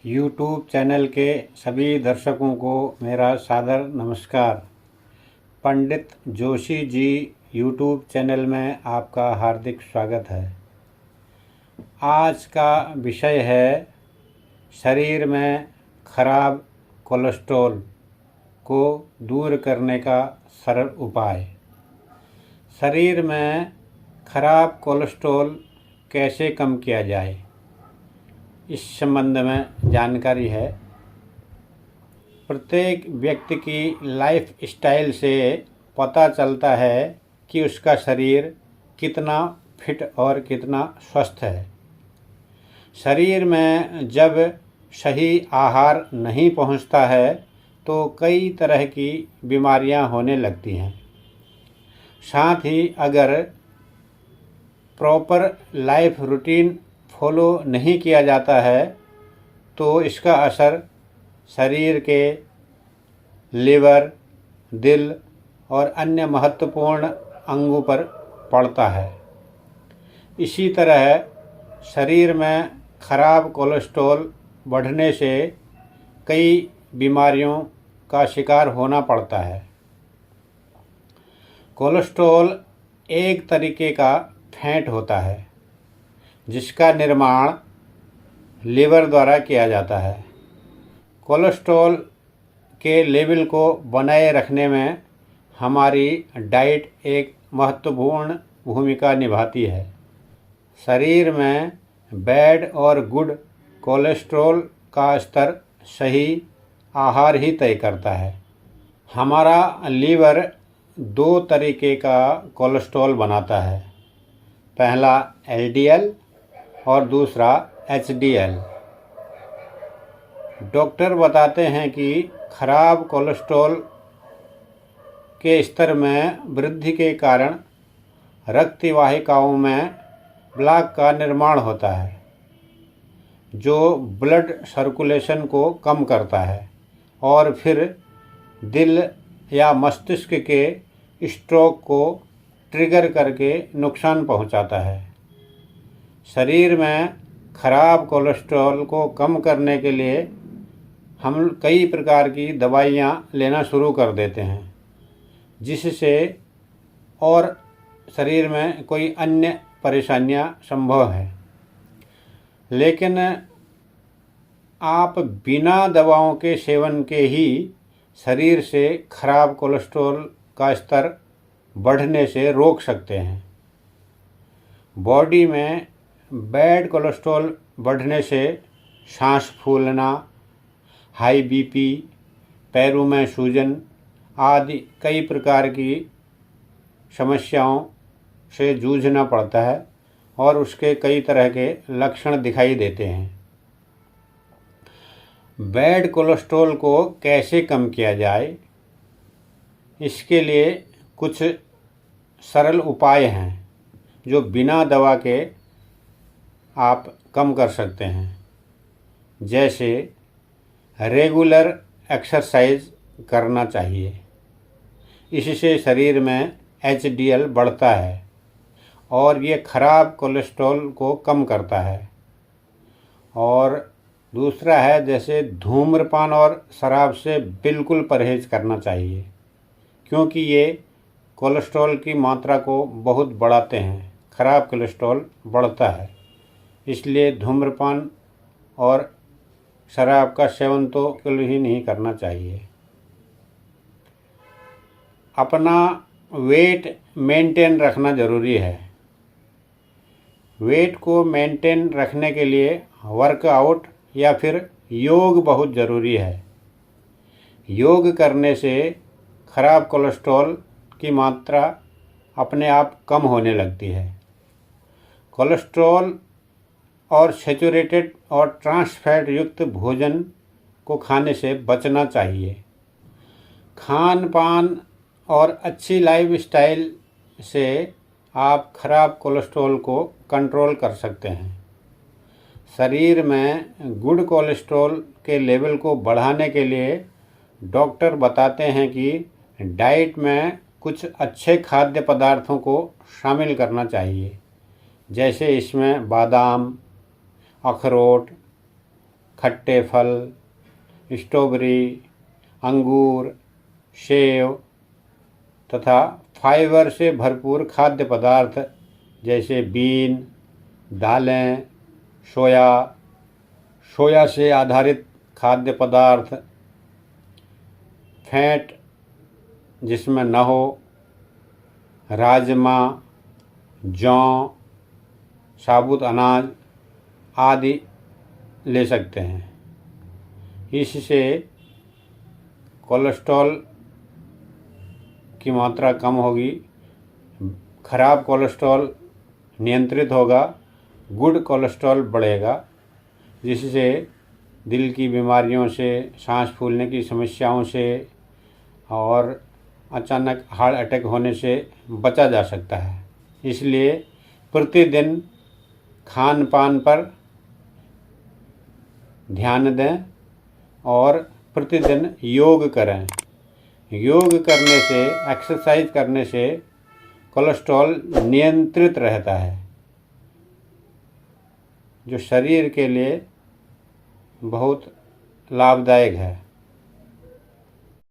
YouTube channel के सभी दर्शकों को मेरा सादर नमस्कार। पंडित जोशी जी यूट्यूब चैनल में आपका हार्दिक स्वागत है। आज का विषय है शरीर में खराब कोलेस्ट्रॉल को दूर करने का सरल उपाय। शरीर में खराब कोलेस्ट्रॉल कैसे कम किया जाए, इस संबंध में जानकारी है। प्रत्येक व्यक्ति की लाइफ स्टाइल से पता चलता है कि उसका शरीर कितना फिट और कितना स्वस्थ है। शरीर में जब सही आहार नहीं पहुंचता है तो कई तरह की बीमारियां होने लगती हैं। साथ ही अगर प्रॉपर लाइफ रूटीन फॉलो नहीं किया जाता है तो इसका असर शरीर के लिवर, दिल और अन्य महत्वपूर्ण अंगों पर पड़ता है। इसी तरह शरीर में खराब कोलेस्ट्रॉल बढ़ने से कई बीमारियों का शिकार होना पड़ता है। कोलेस्ट्रॉल एक तरीके का फैट होता है जिसका निर्माण लीवर द्वारा किया जाता है। कोलेस्ट्रॉल के लेवल को बनाए रखने में हमारी डाइट एक महत्वपूर्ण भूमिका निभाती है। शरीर में बैड और गुड कोलेस्ट्रॉल का स्तर सही आहार ही तय करता है। हमारा लीवर दो तरीके का कोलेस्ट्रॉल बनाता है, पहला एलडीएल और दूसरा एचडीएल। डॉक्टर बताते हैं कि खराब कोलेस्ट्रॉल के स्तर में वृद्धि के कारण रक्त वाहिकाओं में ब्लॉक का निर्माण होता है जो ब्लड सर्कुलेशन को कम करता है और फिर दिल या मस्तिष्क के स्ट्रोक को ट्रिगर करके नुकसान पहुंचाता है। शरीर में खराब कोलेस्ट्रॉल को कम करने के लिए हम कई प्रकार की दवाइयाँ लेना शुरू कर देते हैं, जिससे और शरीर में कोई अन्य परेशानियाँ संभव हैं। लेकिन आप बिना दवाओं के सेवन के ही शरीर से खराब कोलेस्ट्रॉल का स्तर बढ़ने से रोक सकते हैं। बॉडी में बैड कोलेस्ट्रॉल बढ़ने से सांस फूलना, हाई बीपी, पैरों में सूजन आदि कई प्रकार की समस्याओं से जूझना पड़ता है और उसके कई तरह के लक्षण दिखाई देते हैं। बैड कोलेस्ट्रॉल को कैसे कम किया जाए, इसके लिए कुछ सरल उपाय हैं जो बिना दवा के आप कम कर सकते हैं। जैसे रेगुलर एक्सरसाइज करना चाहिए, इससे शरीर में एचडीएल बढ़ता है और ये खराब कोलेस्ट्रॉल को कम करता है। और दूसरा है जैसे धूम्रपान और शराब से बिल्कुल परहेज करना चाहिए, क्योंकि ये कोलेस्ट्रॉल की मात्रा को बहुत बढ़ाते हैं। खराब कोलेस्ट्रॉल बढ़ता है, इसलिए धूम्रपान और शराब का सेवन तो बिल्कुल ही नहीं करना चाहिए। अपना वेट मेंटेन रखना ज़रूरी है। वेट को मेंटेन रखने के लिए वर्कआउट या फिर योग बहुत ज़रूरी है। योग करने से खराब कोलेस्ट्रॉल की मात्रा अपने आप कम होने लगती है। कोलेस्ट्रॉल और सैचुरेटेड और ट्रांस फैट युक्त भोजन को खाने से बचना चाहिए। खान पान और अच्छी लाइफस्टाइल से आप खराब कोलेस्ट्रॉल को कंट्रोल कर सकते हैं। शरीर में गुड कोलेस्ट्रॉल के लेवल को बढ़ाने के लिए डॉक्टर बताते हैं कि डाइट में कुछ अच्छे खाद्य पदार्थों को शामिल करना चाहिए, जैसे इसमें बादाम, अखरोट, खट्टे फल, स्ट्रॉबेरी, अंगूर, सेब तथा फाइबर से भरपूर खाद्य पदार्थ जैसे बीन, दालें, सोया से आधारित खाद्य पदार्थ, फैट जिसमें न हो, राजमा, जौ, साबुत अनाज आदि ले सकते हैं। इससे कोलेस्ट्रॉल की मात्रा कम होगी, खराब कोलेस्ट्रॉल नियंत्रित होगा, गुड कोलेस्ट्रॉल बढ़ेगा, जिससे दिल की बीमारियों से, सांस फूलने की समस्याओं से और अचानक हार्ट अटैक होने से बचा जा सकता है। इसलिए प्रतिदिन खान पान पर ध्यान दें और प्रतिदिन योग करें। योग करने से, एक्सरसाइज करने से कोलेस्ट्रॉल नियंत्रित रहता है, जो शरीर के लिए बहुत लाभदायक है।